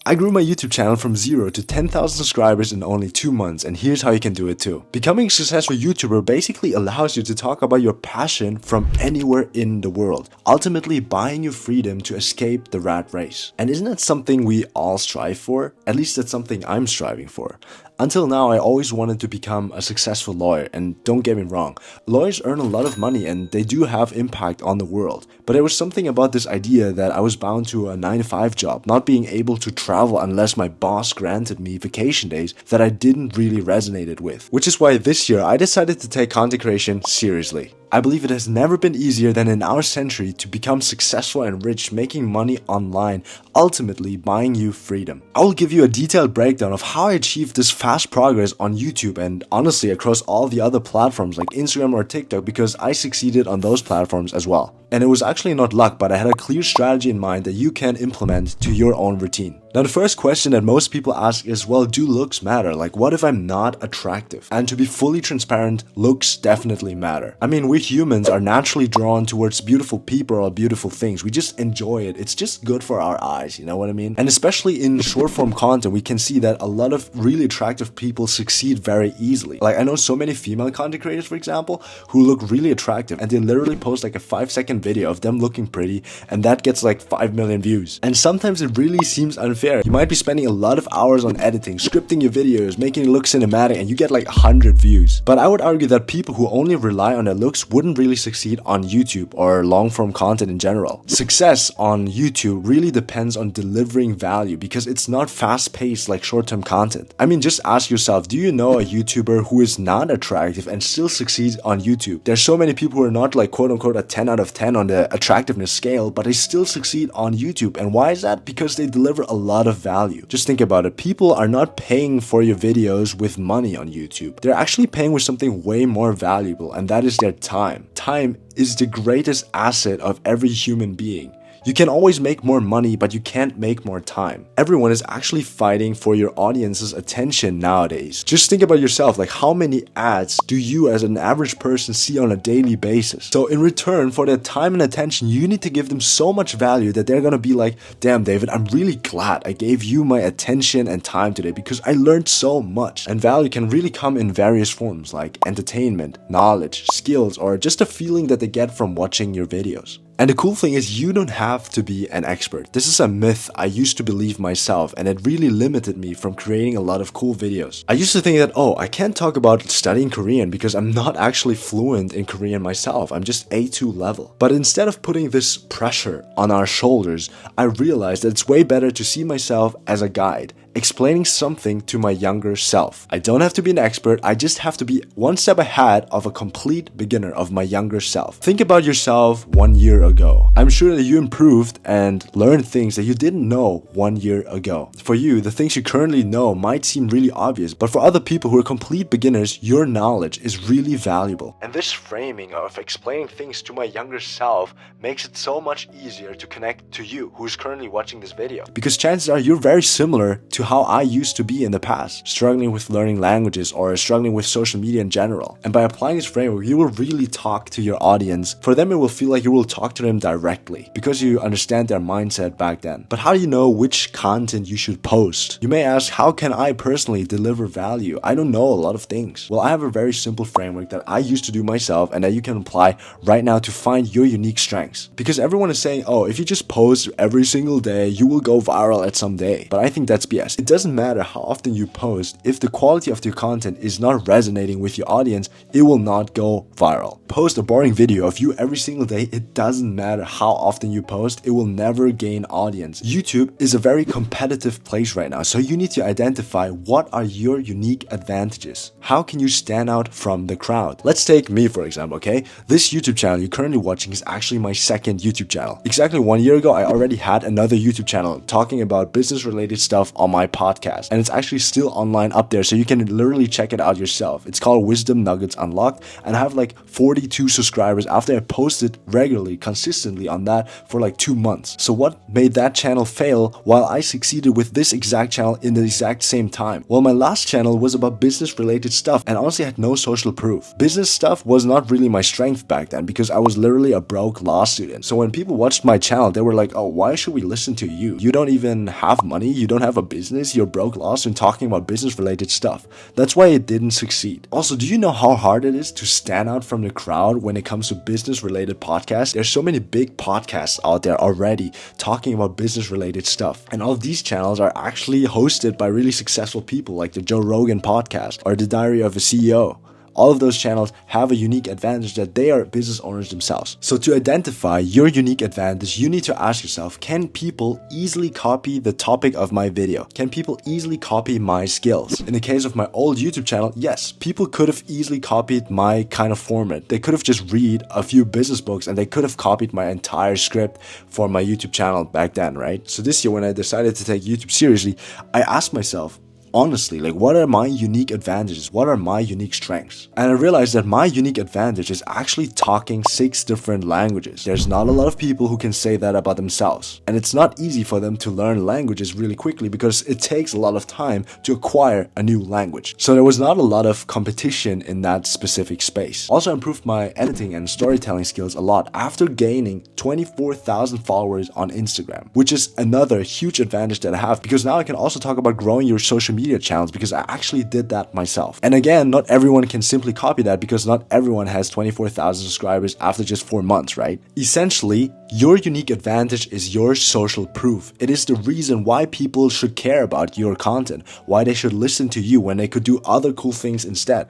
I grew my YouTube channel from 0 to 10,000 subscribers in only 2 months, and here's how you can do it too. Becoming a successful YouTuber basically allows you to talk about your passion from anywhere in the world, ultimately buying you freedom to escape the rat race. And isn't that something we all strive for? At least that's something I'm striving for. Until now, I always wanted to become a successful lawyer, and don't get me wrong, lawyers earn a lot of money and they do have impact on the world. But there was something about this idea that I was bound to a 9-to-5 job, not being able to travel unless my boss granted me vacation days, that I didn't really resonate with. Which is why this year I decided to take content creation seriously. I believe it has never been easier than in our century to become successful and rich, making money online, ultimately buying you freedom. I will give you a detailed breakdown of how I achieved this fast progress on YouTube and honestly across all the other platforms like Instagram or TikTok, because I succeeded on those platforms as well. And it was actually not luck, but I had a clear strategy in mind that you can implement to your own routine. Now, the first question that most people ask is, well, do looks matter? Like, what if I'm not attractive? And to be fully transparent, looks definitely matter. I mean, we humans are naturally drawn towards beautiful people or beautiful things. We just enjoy it. It's just good for our eyes, you know what I mean? And especially in short form content, we can see that a lot of really attractive people succeed very easily. Like, I know so many female content creators, for example, who look really attractive and they literally post like a 5-second video of them looking pretty, and that gets like 5 million views. And sometimes it really seems unfair. You might be spending a lot of hours on editing, scripting your videos, making it look cinematic, and you get like 100 views. But I would argue that people who only rely on their looks wouldn't really succeed on YouTube or long form content in general. Success on YouTube really depends on delivering value because it's not fast paced like short term content. I mean, just ask yourself, do you know a YouTuber who is not attractive and still succeeds on YouTube? There's so many people who are not like quote unquote a 10 out of 10 on the attractiveness scale, but they still succeed on YouTube. And why is that? Because they deliver a lot of value. Just think about it. People are not paying for your videos with money on YouTube. They're actually paying with something way more valuable, and that is their time. Time is the greatest asset of every human being. You can always make more money, but you can't make more time. Everyone is actually fighting for your audience's attention nowadays. Just think about yourself, like how many ads do you as an average person see on a daily basis? So in return for their time and attention, you need to give them so much value that they're gonna be like, damn David, I'm really glad I gave you my attention and time today because I learned so much. And value can really come in various forms like entertainment, knowledge, skills, or just a feeling that they get from watching your videos. And the cool thing is you don't have to be an expert. This is a myth I used to believe myself, and it really limited me from creating a lot of cool videos. I used to think that, oh, I can't talk about studying Korean because I'm not actually fluent in Korean myself. I'm just A2 level. But instead of putting this pressure on our shoulders, I realized that it's way better to see myself as a guide, explaining something to my younger self. I don't have to be an expert, I just have to be one step ahead of a complete beginner of my younger self. Think about yourself 1 year ago. I'm sure that you improved and learned things that you didn't know 1 year ago. For you, the things you currently know might seem really obvious, but for other people who are complete beginners, your knowledge is really valuable. And this framing of explaining things to my younger self makes it so much easier to connect to you who's currently watching this video. Because chances are you're very similar to how I used to be in the past, struggling with learning languages or struggling with social media in general. And by applying this framework, you will really talk to your audience. For them, it will feel like you will talk to them directly because you understand their mindset back then. But how do you know which content you should post? You may ask, how can I personally deliver value? I don't know a lot of things. Well, I have a very simple framework that I used to do myself and that you can apply right now to find your unique strengths. Because everyone is saying, oh, if you just post every single day, you will go viral at some day. But I think that's BS. It doesn't matter how often you post. If the quality of your content is not resonating with your audience, it will not go viral. Post a boring video of you every single day. It doesn't matter how often you post. It will never gain audience. YouTube is a very competitive place right now. So you need to identify what are your unique advantages. How can you stand out from the crowd? Let's take me for example, okay? This YouTube channel you're currently watching is actually my second YouTube channel. Exactly 1 year ago, I already had another YouTube channel talking about business related stuff on my my podcast, and it's actually still online up there, so you can literally check it out yourself. It's called Wisdom Nuggets Unlocked, and I have like 42 subscribers after I posted regularly, consistently on that for like 2 months. So what made that channel fail while I succeeded with this exact channel in the exact same time? Well, my last channel was about business related stuff and honestly had no social proof. Business stuff was not really my strength back then because I was literally a broke law student. So when people watched my channel, they were like, oh, why should we listen to you? You don't even have money, you don't have a business, you're broke law student talking about business related stuff. That's why it didn't succeed. Also, do you know how hard it is to stand out from the crowd when it comes to business related podcasts? There's so many big podcasts out there already talking about business related stuff. And all of these channels are actually hosted by really successful people like the Joe Rogan podcast or the Diary of a CEO. All of those channels have a unique advantage that they are business owners themselves. So to identify your unique advantage, you need to ask yourself, can people easily copy the topic of my video? Can people easily copy my skills? In the case of my old YouTube channel, yes, people could have easily copied my kind of format. They could have just read a few business books and they could have copied my entire script for my YouTube channel back then, right? So this year when I decided to take YouTube seriously, I asked myself, honestly, like, what are my unique advantages? What are my unique strengths? And I realized that my unique advantage is actually talking 6 different languages. There's not a lot of people who can say that about themselves. And it's not easy for them to learn languages really quickly because it takes a lot of time to acquire a new language. So there was not a lot of competition in that specific space. Also improved my editing and storytelling skills a lot after gaining 24,000 followers on Instagram, which is another huge advantage that I have because now I can also talk about growing your social media channels because I actually did that myself. And again, not everyone can simply copy that because not everyone has 24,000 subscribers after just 4 months, right? Essentially, your unique advantage is your social proof. It is the reason why people should care about your content, why they should listen to you when they could do other cool things instead.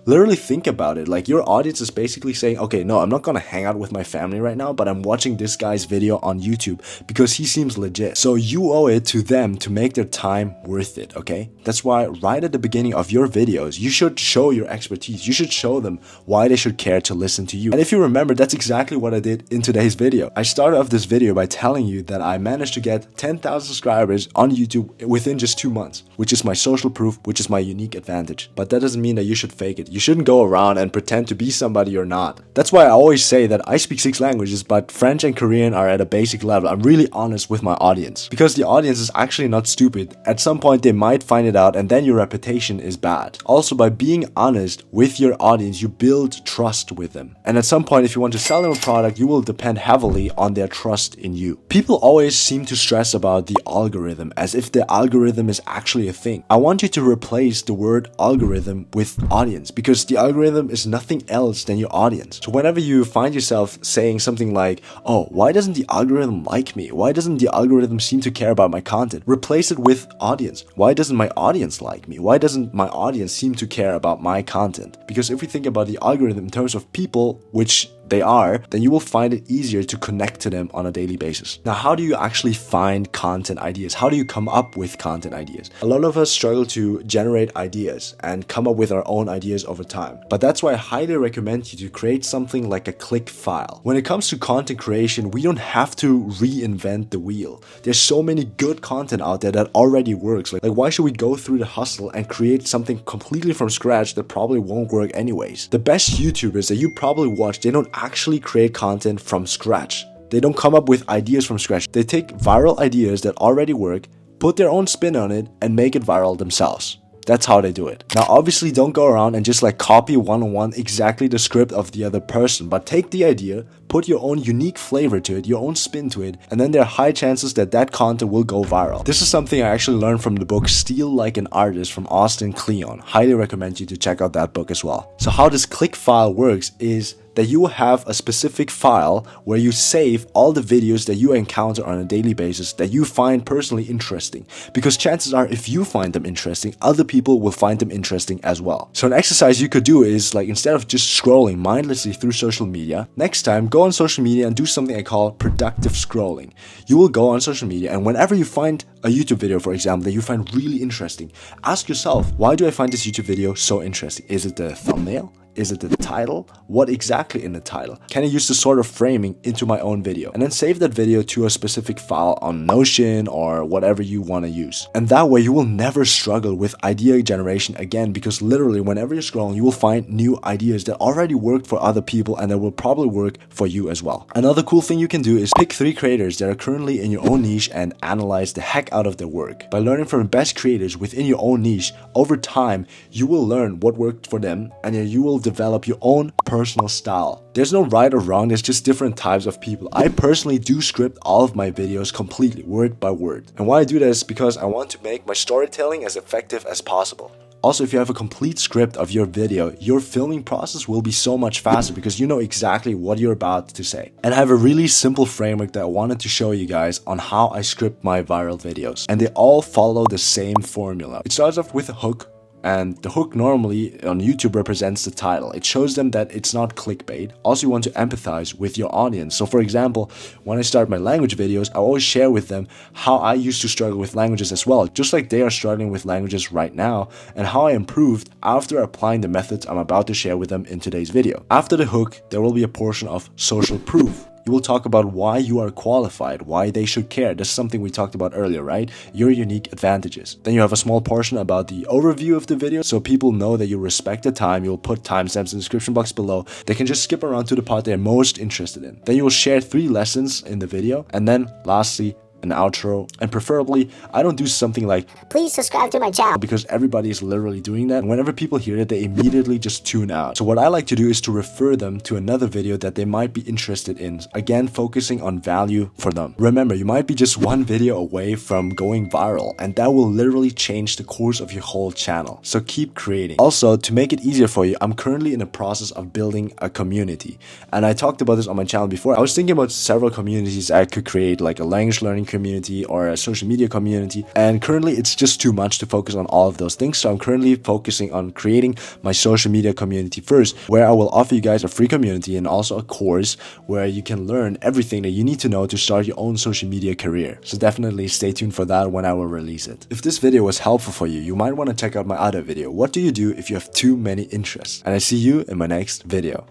Literally think about it. Like, your audience is basically saying, okay, no, I'm not gonna hang out with my family right now, but I'm watching this guy's video on YouTube because he seems legit. So you owe it to them to make their time worth it, okay? That's why right at the beginning of your videos, you should show your expertise. You should show them why they should care to listen to you. And if you remember, that's exactly what I did in today's video. I started off this video by telling you that I managed to get 10,000 subscribers on YouTube within just 2 months, which is my social proof, which is my unique advantage. But that doesn't mean that you should fake it. You shouldn't go around and pretend to be somebody you're not. That's why I always say that I speak 6 languages, but French and Korean are at a basic level. I'm really honest with my audience because the audience is actually not stupid. At some point they might find it out and then your reputation is bad. Also, by being honest with your audience, you build trust with them. And at some point, if you want to sell them a product, you will depend heavily on their trust in you. People always seem to stress about the algorithm as if the algorithm is actually a thing. I want you to replace the word algorithm with audience because the algorithm is nothing else than your audience. So whenever you find yourself saying something like, oh, why doesn't the algorithm like me? Why doesn't the algorithm seem to care about my content? Replace it with audience. Why doesn't my audience like me? Why doesn't my audience seem to care about my content? Because if we think about the algorithm in terms of people, which they are, then you will find it easier to connect to them on a daily basis. Now, how do you actually find content ideas? How do you come up with content ideas? A lot of us struggle to generate ideas and come up with our own ideas over time. But that's why I highly recommend you to create something like a click file. When it comes to content creation, we don't have to reinvent the wheel. There's so many good content out there that already works. Like why should we go through the hustle and create something completely from scratch that probably won't work anyways? The best YouTubers that you probably watch, they don't actually create content from scratch. They don't come up with ideas from scratch. They take viral ideas that already work, put their own spin on it, and make it viral themselves. That's how they do it. Now, obviously, don't go around and just like copy one-on-one exactly the script of the other person, but take the idea, put your own unique flavor to it, your own spin to it, and then there are high chances that that content will go viral. This is something I actually learned from the book Steal Like an Artist from Austin Kleon. Highly recommend you to check out that book as well. So how this click file works is that you will have a specific file where you save all the videos that you encounter on a daily basis that you find personally interesting. Because chances are, if you find them interesting, other people will find them interesting as well. So an exercise you could do is, like, instead of just scrolling mindlessly through social media, next time go on social media and do something I call productive scrolling. You will go on social media, and whenever you find a YouTube video, for example, that you find really interesting, ask yourself, why do I find this YouTube video so interesting? Is it the thumbnail? Is it the title? What exactly in the title? Can I use this sort of framing into my own video? And then save that video to a specific file on Notion or whatever you want to use. And that way you will never struggle with idea generation again, because literally whenever you're scrolling, you will find new ideas that already worked for other people and that will probably work for you as well. Another cool thing you can do is pick 3 creators that are currently in your own niche and analyze the heck out of their work. By learning from the best creators within your own niche, over time, you will learn what worked for them and you will develop your own personal style. There's no right or wrong, there's just different types of people. I personally do script all of my videos completely, word by word. And why I do that is because I want to make my storytelling as effective as possible. Also, if you have a complete script of your video, your filming process will be so much faster because you know exactly what you're about to say. And I have a really simple framework that I wanted to show you guys on how I script my viral videos. And they all follow the same formula. It starts off with a hook. And the hook normally on YouTube represents the title. It shows them that it's not clickbait. Also, you want to empathize with your audience. So for example, when I start my language videos, I always share with them how I used to struggle with languages as well, just like they are struggling with languages right now, and how I improved after applying the methods I'm about to share with them in today's video. After the hook, there will be a portion of social proof. You will talk about why you are qualified, why they should care. That's something we talked about earlier, right? Your unique advantages. Then you have a small portion about the overview of the video, so people know that you respect the time. You'll put timestamps in the description box below. They can just skip around to the part they're most interested in. Then you will share 3 lessons in the video. And then lastly, an outro, and preferably I don't do something like please subscribe to my channel, because everybody is literally doing that, and whenever people hear it they immediately just tune out. So what I like to do is to refer them to another video that they might be interested in, again focusing on value for them. Remember, you might be just one video away from going viral, and that will literally change the course of your whole channel. So keep creating. Also, to make it easier for you, I'm currently in the process of building a community, and I talked about this on my channel before. I was thinking about several communities I could create, like a language learning community or a social media community, and currently it's just too much to focus on all of those things. So I'm currently focusing on creating my social media community first, where I will offer you guys a free community and also a course where you can learn everything that you need to know to start your own social media career. So definitely stay tuned for that when I will release it. If this video was helpful for you, you might want to check out my other video, what do you do if you have too many interests? And I see you in my next video.